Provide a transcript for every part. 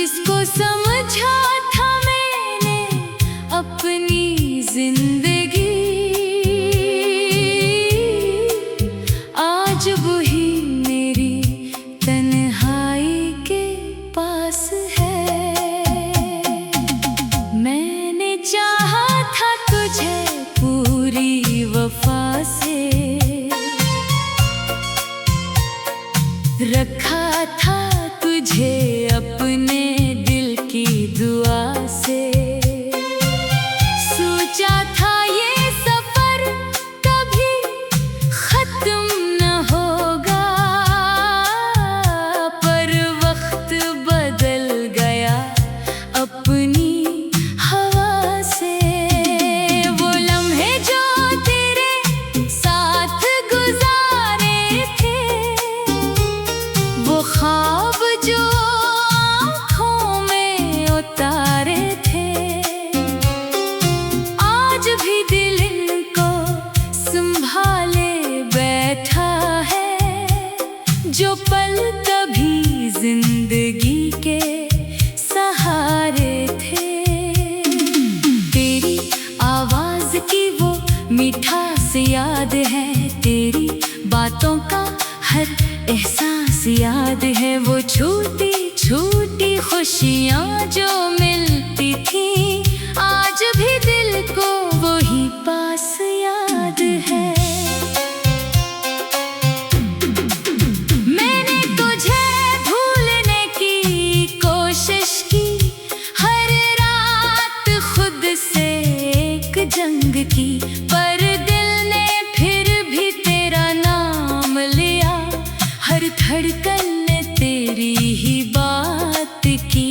जिसको समझा था मैंने अपनी जिंदगी, आज वही मेरी तन्हाई के पास है। मैंने चाहा था तुझे पूरी वफा से, रखा था तुझे अपने दिल की दुआ से। सोचा था ये सफर कभी खत्म न होगा, पर वक्त बदल गया अपनी हवा से। वो लम्हे जो तेरे साथ गुजारे थे, वो ख्वाब जो आँखों में उतारे थे, आज भी दिल इनको संभाले बैठा है। जो पल कभी जिंदगी के सहारे थे, तेरी आवाज की वो मिठास याद है, तेरी बातों का हर एहसास याद है। वो छोटी छोटी खुशियाँ जो मिलती थी, आज भी दिल को वही पास याद है। मैंने तुझे भूलने की कोशिश की, हर रात खुद से एक जंग की, पर दिल ने फिर भी तेरा नाम लिया। हर धड़कन ने तेरी ही बात की।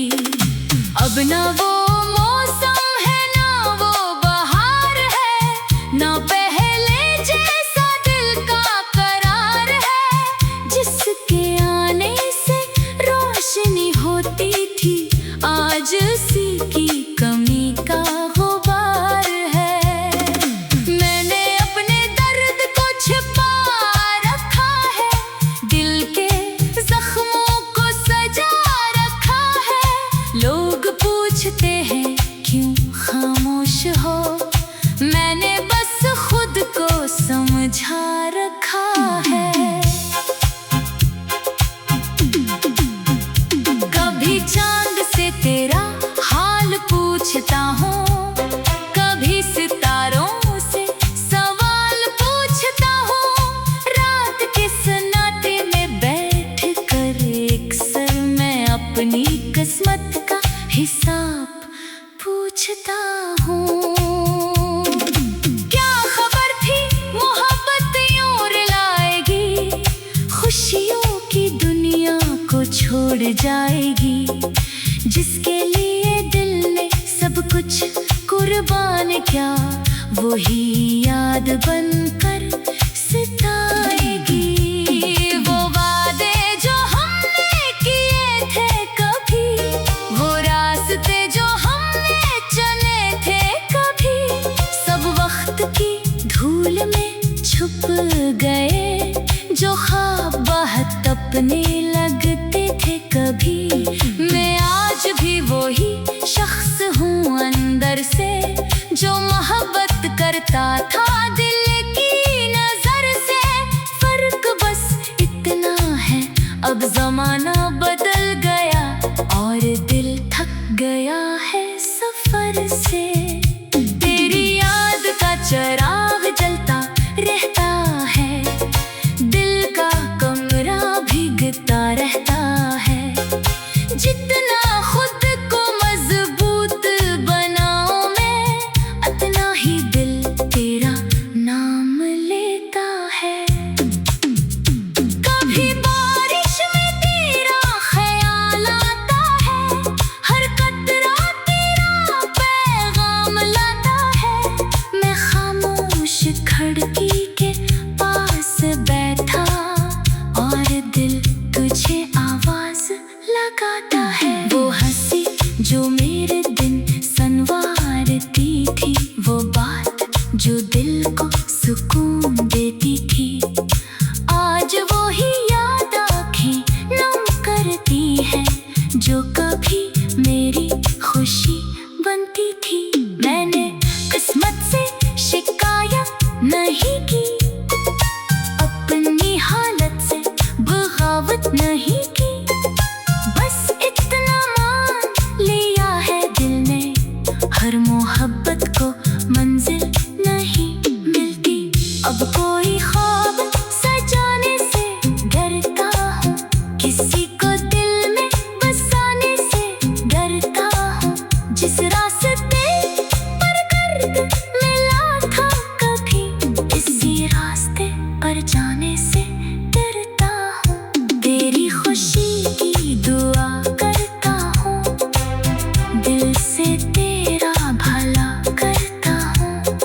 अब ना वो मौसम है ना वो बहार है, ना पहले जैसा दिल का करार है। जिसके आने से रोशनी होती थी, आज उसी की कमी का गुबार है। मैंने अपने दर्द को छिपा रखा है, दिल के जख्मों को सजा रखा है। लोग पूछते हैं क्यों खामोश हो, मैंने बस खुद को समझा रखा है। कभी चांद से तेरा हाल पूछता हूँ, कभी सितारों से सवाल पूछता हूँ। रात के सन्नाटे में बैठ कर अक्सर मैं अपनी किस्मत का हिसाब पूछता हूँ। क्या खबर थी मोहब्बत यूं रुलाएगी, खुशियों की दुनिया को छोड़ जाएगी। जिसके लिए दिल ने सब कुछ कुर्बान किया, वही याद बनकर सताएगी। वो वादे जो हमने किए थे कभी, वो रास्ते जो हमने चले थे कभी, सब वक्त की धूल में छुप गए। जो ख्वाब बहुत अपने लगते थे कभी, मैं आज भी वही शख्स हूँ अंदर से, जो मोहब्बत करता था दिल की नजर से। फर्क बस इतना है, अब जमाना बदल गया और दिल थक गया है सफर से। तेरी याद का चिराग जलता रहता है, दिल का कमरा भीगता रहता है। जितना खुद को मजबूत बनाऊं मैं, उतना ही दिल तेरा नाम लेता है। कभी बारिश में तेरा ख्याल आता है, हर कतरा तेरा पैगाम लाता है। मैं खामोश खिड़की के पास बैठा और दिल तुझे आवाज लगाता है। वो हंसी जो मेरे दिन संवारती थी, वो बात जो दिल को सुकून देती थी, आज वो ही याद आंखें नम करती है। जो कभी रोती थी। मैंने किस्मत से शिकायत नहीं की, अपनी हालत से बगावत नहीं की। बस इतना मान लिया है दिल ने, हर मोहब्बत को मंजिल नहीं मिलती। अब कोई ख्वाब सजाने से डरता हूँ, किसी को दिल में बसाने से डरता हूँ। जिस रास्ते पर दर्द मिला था कभी, इसी रास्ते पर जाने से डरता हूँ। तेरी खुशी की दुआ करता हूँ, दिल से तेरा भला करता हूँ।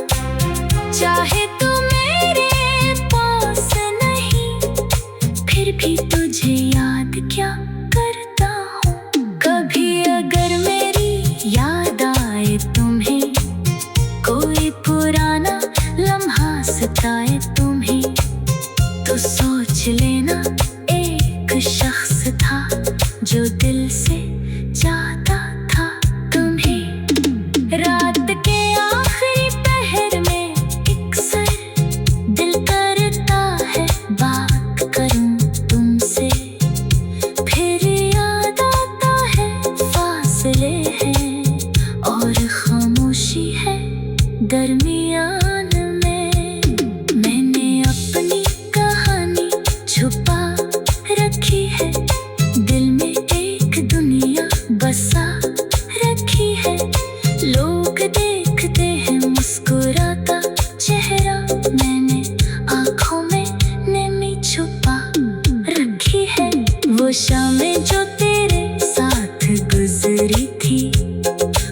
चाहे तू मेरे पास नहीं, फिर भी तुझे याद क्या करता हूँ। कभी अगर मेरी याद आए तुम्हें, कोई पुराना लम्हा सताए तुम्हें, तो सोच लेना एक शख्स था जो दिल से चाहता था तुम्हें। रात के आखिरी पहर में अक्सर दिल करता है बात करूं तुमसे, फिर याद आता है फासले हैं और खामोशी है दरमियान में। मैंने अपनी कहानी छुपा रखी है, दिल में एक दुनिया बसा रखी है। लोग देखते हैं मुस्कुराता चेहरा, मैंने आँखों में नमी छुपा रखी है। वो शामें जो तेरे साथ गुजरी थी,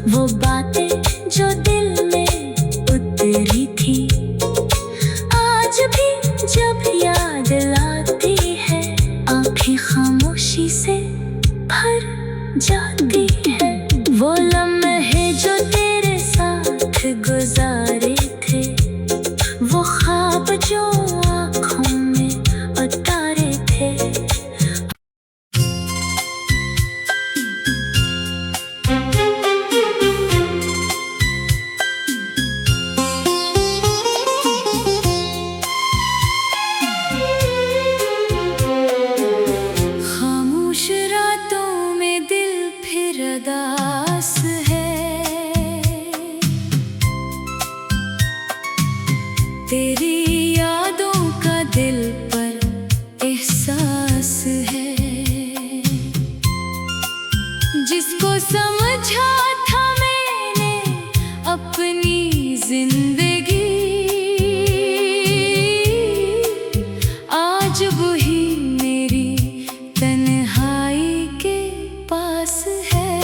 वो बातें जो दिल में उतरी थी, आज भी जब याद लाती है, आँखें खामोशी से भर जाती है। वो लम्हे जो तेरे साथ गुजारे थे, वो ख्वाब जो आँखों में उतारे थे। खामोश रातों में दिल फिर उदास है, तेरी यादों का दिल पर एहसास है। जिसको समझा था मैंने अपनी जिंदगी, आज वही मेरी तन्हाई के पास है।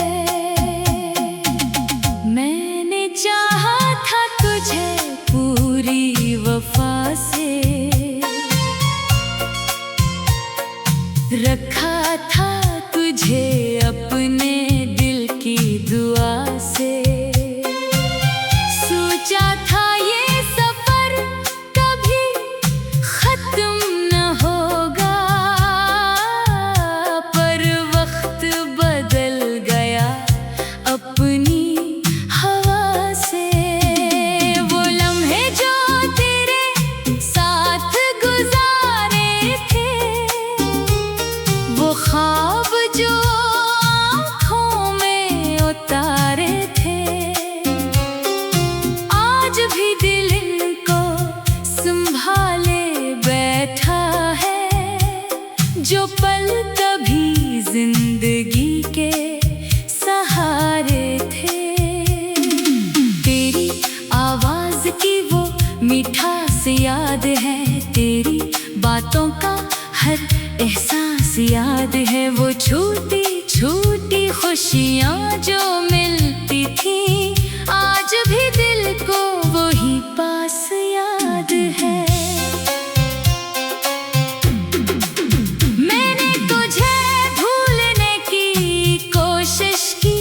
मैंने चाहा था तुझे पूरी वफा से, रखा था तुझे अपने दिल की दुआ से। सोचा था ये सफर कभी खत्म न होगा, पर वक्त बदल गया अपनी हवा से। वो लम्हे जो तेरे साथ गुजारे थे, वो ख्वाब जो आँखों में उतारे थे, आज भी दिल इनको संभाले बैठा है। जो पल कभी जिंदगी के सहारे थे, तेरी आवाज की वो मिठास याद है, तेरी बातों का हर एहसास याद है। वो छोटी छोटी खुशियाँ जो मिलती थी, आज भी दिल को वही पास याद है। मैंने तुझे भूलने की कोशिश की,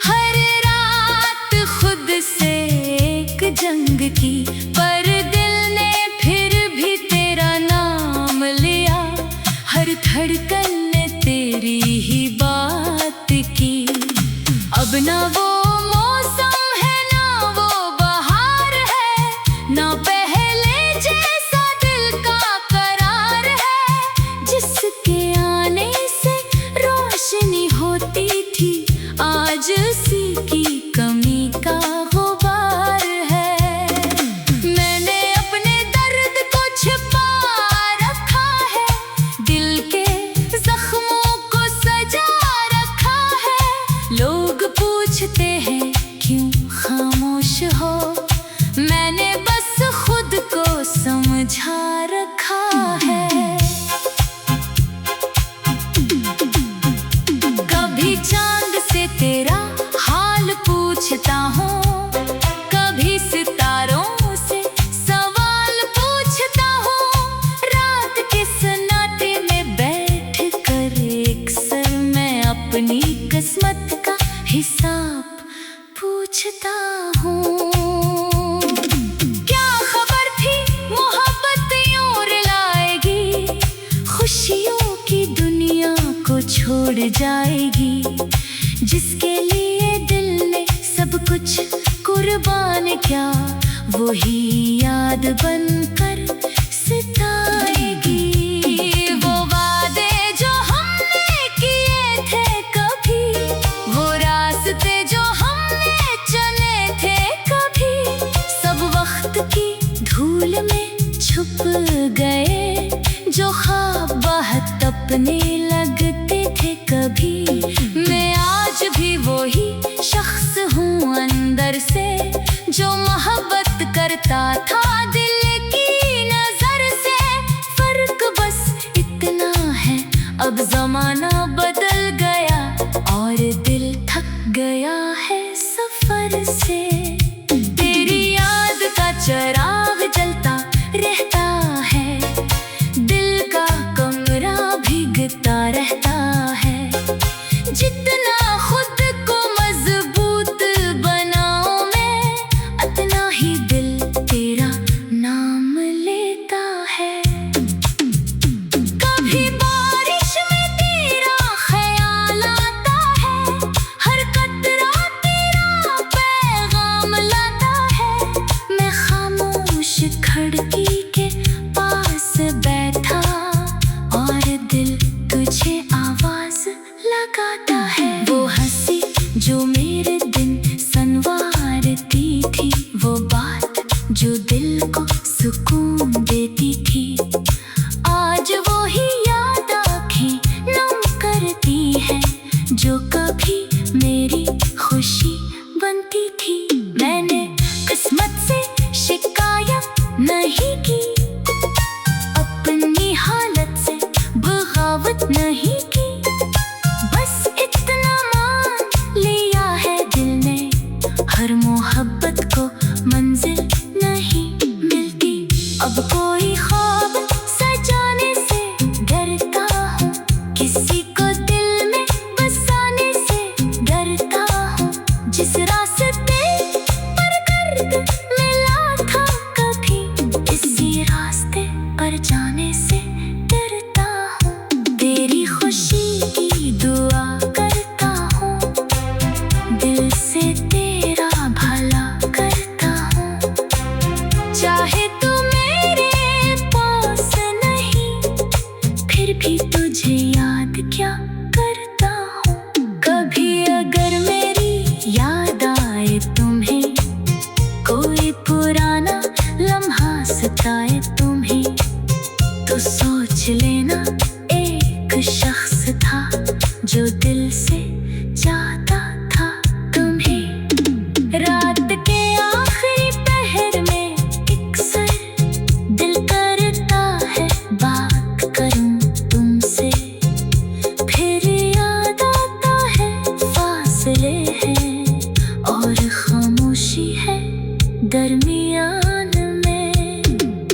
हर रात खुद से एक जंग की, पर दिल ने फिर भी तेरा नाम लिया। हर धड़कन ने तेरी ही बात की। अब ना वो मौसम पूछता हूँ, क्या खबर थी मोहब्बत यूं रुलाएगी, खुशियों की दुनिया को छोड़ जाएगी। जिसके लिए दिल ने सब कुछ कुर्बान किया, वही याद बनकर सताएगी। वो वादे जो हमने किए थे कभी, वो रास्ते जो हमने चुने थे कभी, सब वक्त की धूल में छुप गए। जो ख्वाब बहुत अपने लगते थे कभी, मैं आज भी वही शख्स हूँ अंदर से, जो मोहब्बत करता था दिल की नजर से। फर्क बस इतना है, अब जमाना बदल गया और दिल थक गया है सफर से। तेरी याद का चिराग जलता रहता है, दिल का कमरा भीगता रहता है। जितना खुद को मजबूत बनाऊं मैं, उतना ही दिल तेरा नाम लेता है। कभी बारिश में तेरा ख्याल आता है, हर कतरा तेरा पैगाम लाता है। मैं खामोश खिड़की के पास बैठा और दिल तुझे आवाज लगाता है। वो हंसी जो मेरे दिन संवारती थी, वो बात जो दिल को सुकून देती थी, आज वो ही याद आँखें नम करती है, जो कभी मेरी खुशी बनती थी। मैंने किस्मत से शिकायत नहीं की, अपनी हालत से बगावत नहीं की, बस इतना मान लिया है दिल ने, हर मोहब्बत को मंजिल नहीं मिलती। अब कोई ख्वाब सजाने से डरता हूँ, किसी को दिल में बसाने से डरता हूँ। जिस रास्ते पर दर्द मिला था कभी, इसी रास्ते पर जाने से डरता हूँ। तेरी खुशी की दुआ करता हूँ, दिल से तेरा भला करता हूँ। चाहे तू मेरे पास नहीं, फिर भी तुझे याद क्या करता हूँ। कभी अगर मेरी याद आए तुम्हें, कोई पुराना लम्हा सताए तुम्हें, तो सोच लेना एक शख्स था जो दिल से चाहता था तुम्हें। रात के आखिरी पहर में अक्सर दिल करता है बात करूं तुमसे, फिर याद आता है फासले हैं और खामोशी है दरमियान में।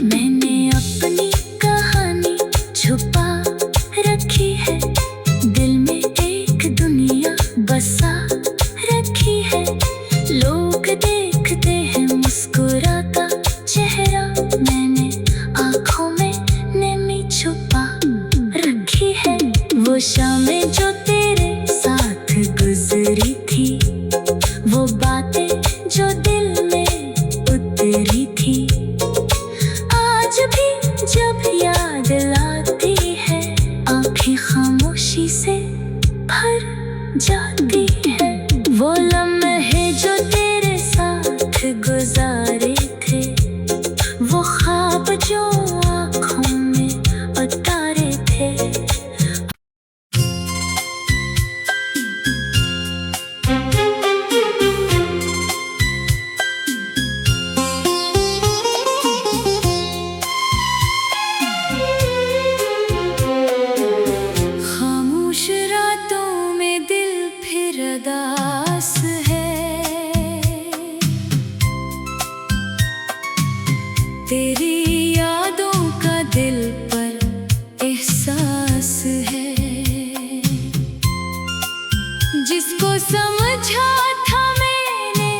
मैंने अपनी कहानी छुपा रखी है, दिल में एक दुनिया बसा रखी है। लोग देखते हैं मुस्कुराता चेहरा, मैंने आँखों में नमी छुपा रखी है। वो शामें जो तेरे साथ गुजरी थी, वो बातें जो दिल में उतरी थी, आज भी जब याद लाती है, आँखें खामोशी से भर जाती है। वो लम्हे जो तेरे साथ गुजारे थे, वो ख्वाब जो आँखों में उतारे थे। खामोश रातों में दिल फिर अदास है, तेरी यादों का दिल पर एहसास है। जिसको समझा था मैंने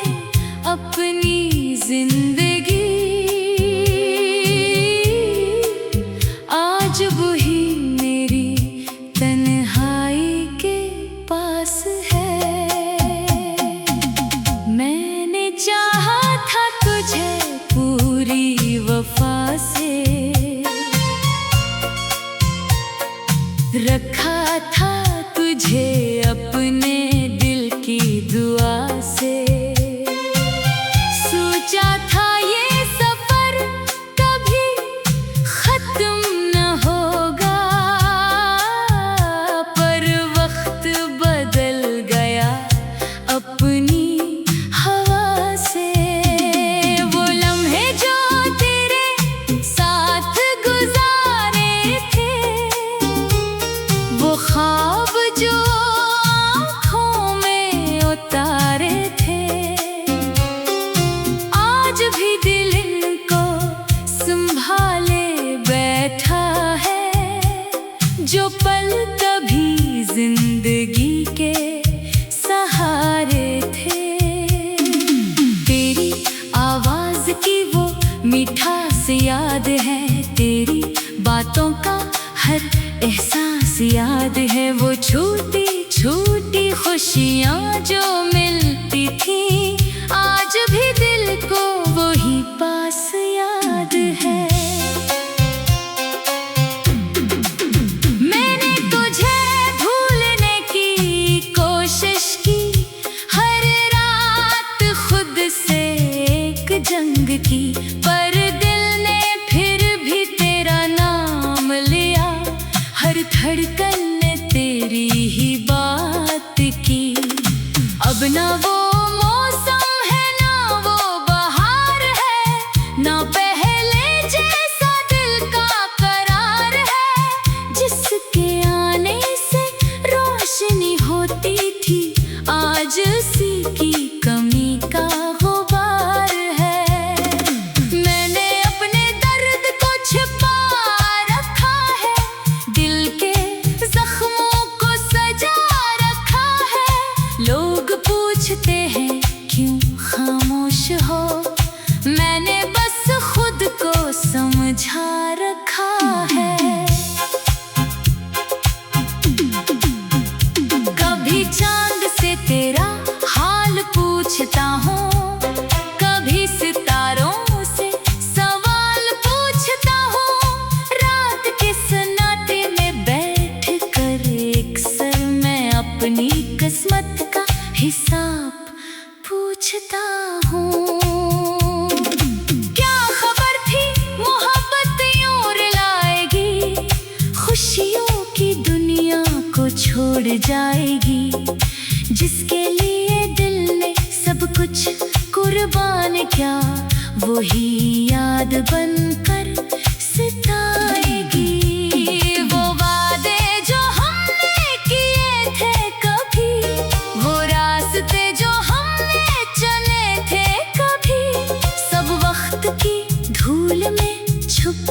ख्वाब जो आँखों में उतारे थे, आज भी दिल इनको संभाले बैठा है। जो पल कभी जिंदगी के सहारे थे, तेरी आवाज की वो मिठास याद है, तेरी बातों का हर एहसास याद है। वो छोटी छोटी खुशियाँ जो मिलती थी, आज भी दिल को वही पास याद है। मैंने तुझे भूलने की कोशिश की, हर रात खुद से एक जंग की, पर दिल ने फिर भी तेरा नाम लिया। हर धड़कन ने तेरी ही बात की। अब ना वो मौसम है, ना वो बहार है, ना पहले जैसा दिल का करार है। जिसके आने से रोशनी होती थी, आज उसी की कमी का गुबार है। मैंने अपने दर्द को छिपा रखा है, दिल के जख्मों को सजा रखा है। लोग पूछते हैं क्यों खामोश हो, मैंने बस खुद को समझा रखा है। कभी चांद से तेरा हाल पूछता हूँ, कभी सितारों से सवाल पूछता हूँ। रात के सन्नाटे में बैठ कर एक सर मैं अपनी किस्मत का हिसाब पूछता हूँ। क्या खबर थी मोहब्बत यूं रुलाएगी, खुशियों की दुनिया को छोड़ जाएगी। जिसके लिए दिल ने सब कुछ कुर्बान किया, वही याद बनकर सताएगी। वो वादे जो हमने किए थे कभी, वो रास्ते जो हमने चले थे कभी, सब वक्त की धूल में छुप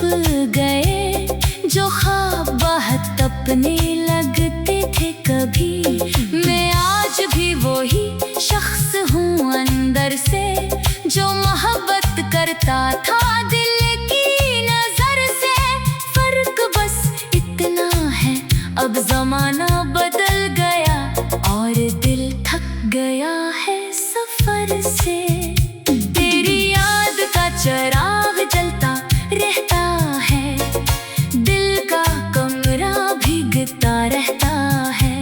गए। जो ख्वाब बहुत अपने लगते थे कभी, मैं आज भी वही शख्स हूँ अंदर से, जो मोहब्बत करता था दिल की नजर से। फर्क बस इतना है, अब जमाना बदल गया और दिल थक गया है सफर से। तेरी याद का चिराग जलता रहता है, दिल का कमरा भीगता रहता है।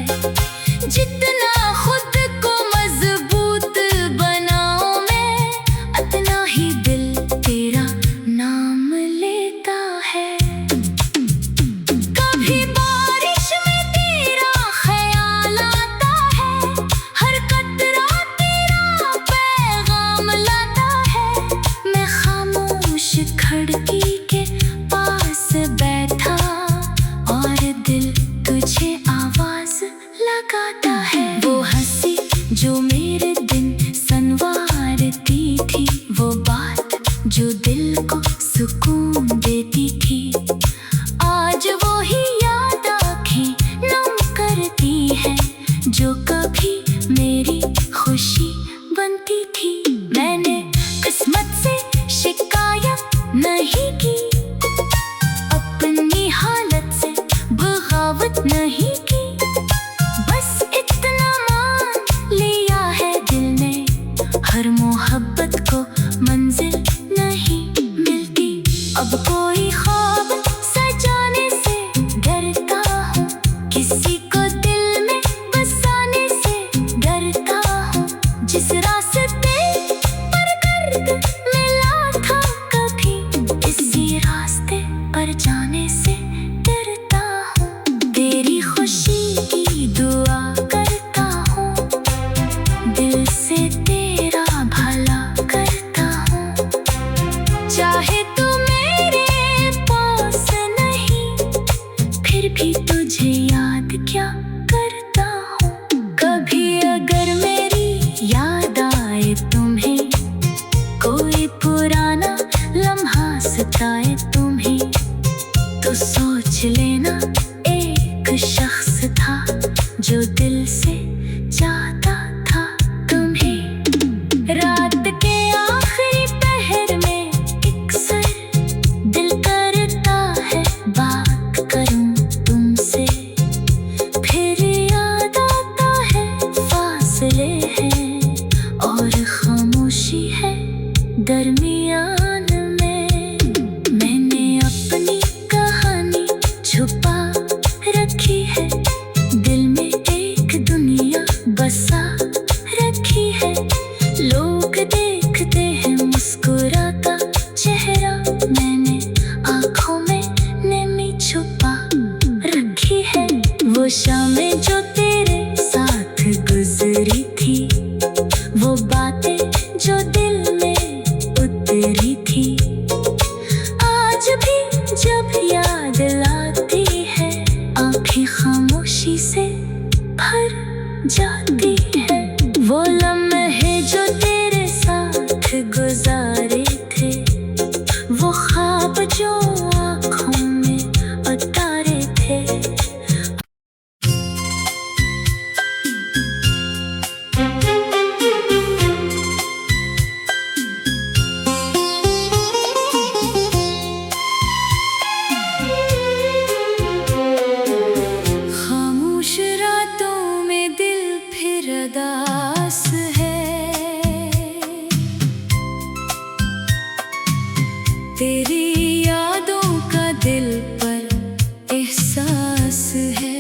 जितना खुद को मजबूत बनाऊं मैं, उतना ही दिल तेरा नाम लेता है। कभी बारिश में तेरा ख्याल आता है, हर कतरा तेरा पैगाम लाता है। मैं खामोश खिड़की के पास बैठा और दिल तुझे आवाज लगाता है। वो हंसी जो मेरे दिन संवारती थी, वो बात जो दिल को सुकून देती थी, आज वो ही याद आँखें नम करती है, जो कभी मेरी खुशी बनती थी। मैंने किस्मत से शिकायत नहीं की, अपनी हालत से बगावत नहीं की, बस इतना मान लिया है दिल ने, हर मोहब्बत को मंजिल नहीं मिलती। अब कोई ख्वाब सजाने से डरता हूँ, किसी को दिल में बसाने से डरता हूँ। जिस रास्ते जो दिल से चाहता था तुम्हें। रात के आखिरी पहर में अक्सर दिल करता है बात करूं तुमसे, फिर याद आता है फासले हैं और खामोशी है दरमियान में। मैंने अपनी कहानी छुपा रखी है, दिल में एक दुनिया बसा रखी है। लोग देखते हैं मुस्कुराता चेहरा, मैंने आँखों में नमी छुपा रखी है। वो शामें जो तेरे साथ गुजरी थी, वो बातें जो दिल में उतरी थी, आज भी जब याद लाती है आँखें खामोशी से भर जाती है। वो लम्हे जो तेरे साथ गुजारे थे, वो ख्वाब जो आँखों में उतारे थे। खामोश रातों में दिल फिर उदास है, तेरी यादों का दिल पर एहसास है।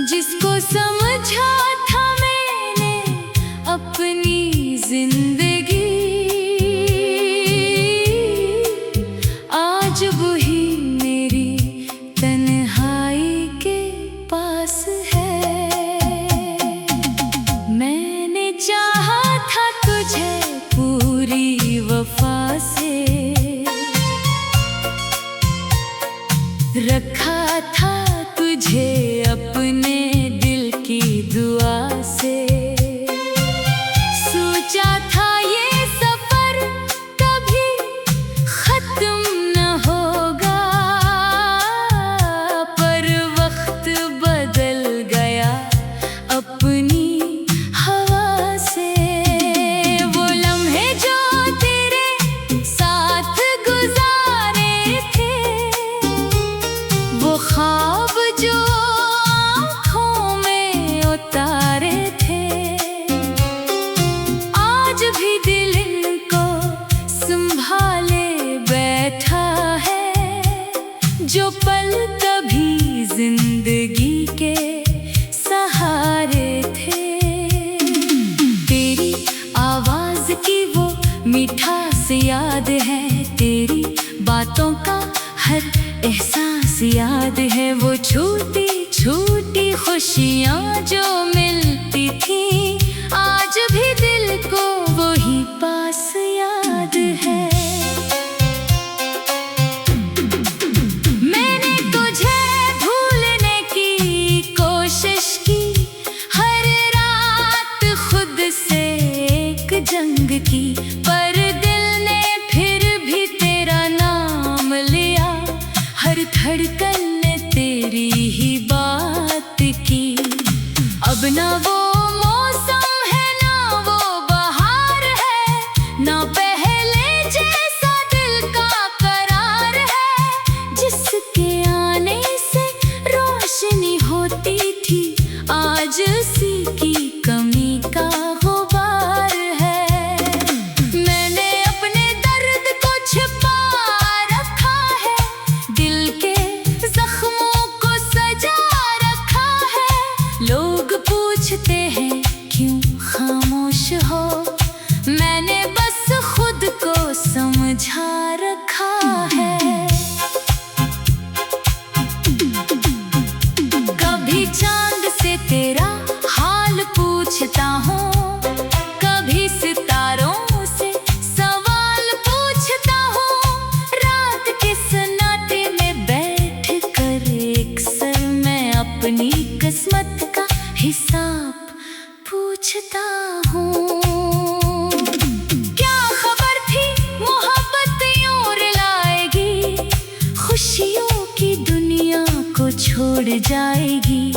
जिसको समझा था मैंने अपनी जिंदगी, आज वही मेरी तन्हाई के पास है। मैंने चाहा था तुझे पूरी वफा से, रखा था तुझे अपने दिल की दुआ से। सोचा था ये सफर कभी खत्म न होगा, पर वक्त बदल गया अपनी हवा से। वो लम्हे जो तेरे साथ गुजारे थे, वो ख्वाब जो आँखों में उतारे थे, आज भी दिल इनको संभाले बैठा है। जो पल कभी जिंदगी के सहारे थे, तेरी आवाज की वो मिठास याद है, तेरी बातों का हर एहसास याद है। वो छोटी छोटी खुशियाँ जो मिलती थी, आज भी दिल को वही पास याद है। मैंने तुझे भूलने की कोशिश की, हर रात खुद से एक जंग की, पर दिल ने फिर भी तेरा नाम लिया। हर धड़कन ने तेरी ही बात की। अब ना वो मौसम है ना वो बहार है, ना पहले जैसा दिल का करार है। जिसके आने से रोशनी होती थी, आज उसी की कमी का गुबार है। मैंने अपने दर्द को छिपा रखा है, दिल के जख्मों को सजा रखा है। लोग पूछते हैं क्यों खामोश हो, मैंने बस खुद को समझा रखा है। कभी चांद से तेरा हाल पूछता हूँ, कभी सितारों से सवाल पूछता हूँ। रात के सन्नाटे में बैठ कर अक्सर मैं अपनी किस्मत का हिसाब पूछता हूँ। क्या खबर थी मोहब्बत यूं रुलाएगी, खुशियों की दुनिया को छोड़ जाएगी,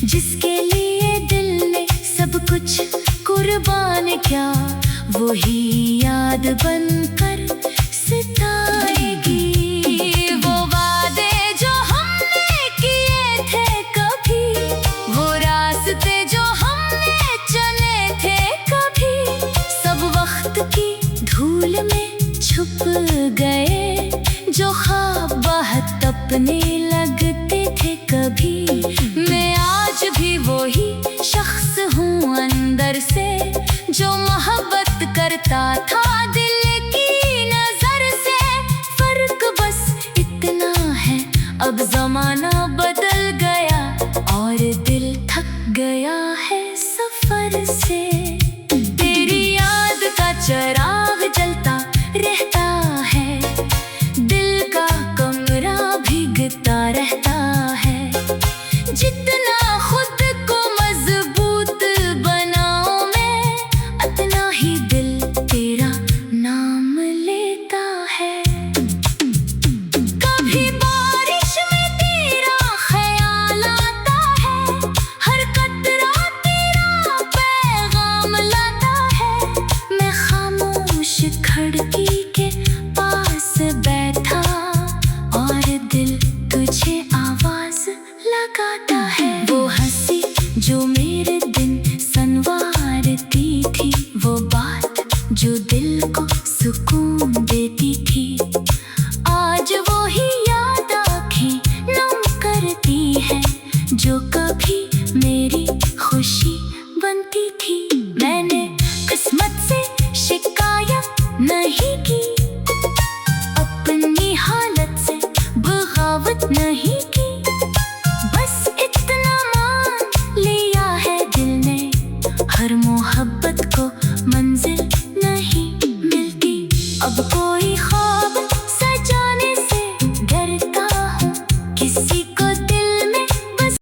जिसके लिए दिल ने सब कुछ कुर्बान किया, वही याद बनकर सताएगी। वो वादे जो हमने किए थे कभी, वो रास्ते जो हमने चले थे कभी, सब वक्त की धूल में छुप गए। जो ख्वाब बहुत अपने लगते थे कभी, मैं आज भी वही शख्स हूँ अंदर से, जो मोहब्बत करता था दिल की नजर से। फर्क बस इतना है, अब जमाना बदल गया और दिल थक गया है सफर से। तेरी याद का चिराग जलता रहता है, दिल का कमरा भीगता रहता है। जितना खुद को मजबूत बनाऊं मैं, उतना ही दिल तेरा नाम लेता है। कभी बारिश में तेरा ख्याल आता है, हर कतरा तेरा पैगाम लाता है। मैं खामोश खिड़की के पास बैठा और दिल तुझे आवाज लगाता है। वो हंसी जो मेरे दिन संवारती थी, वो बात जो दिल को सुकून देती थी, आज वो ही याद आँखें नम करती है, जो कभी मेरी खुशी बनती थी। मैंने किस्मत से शिकायत नहीं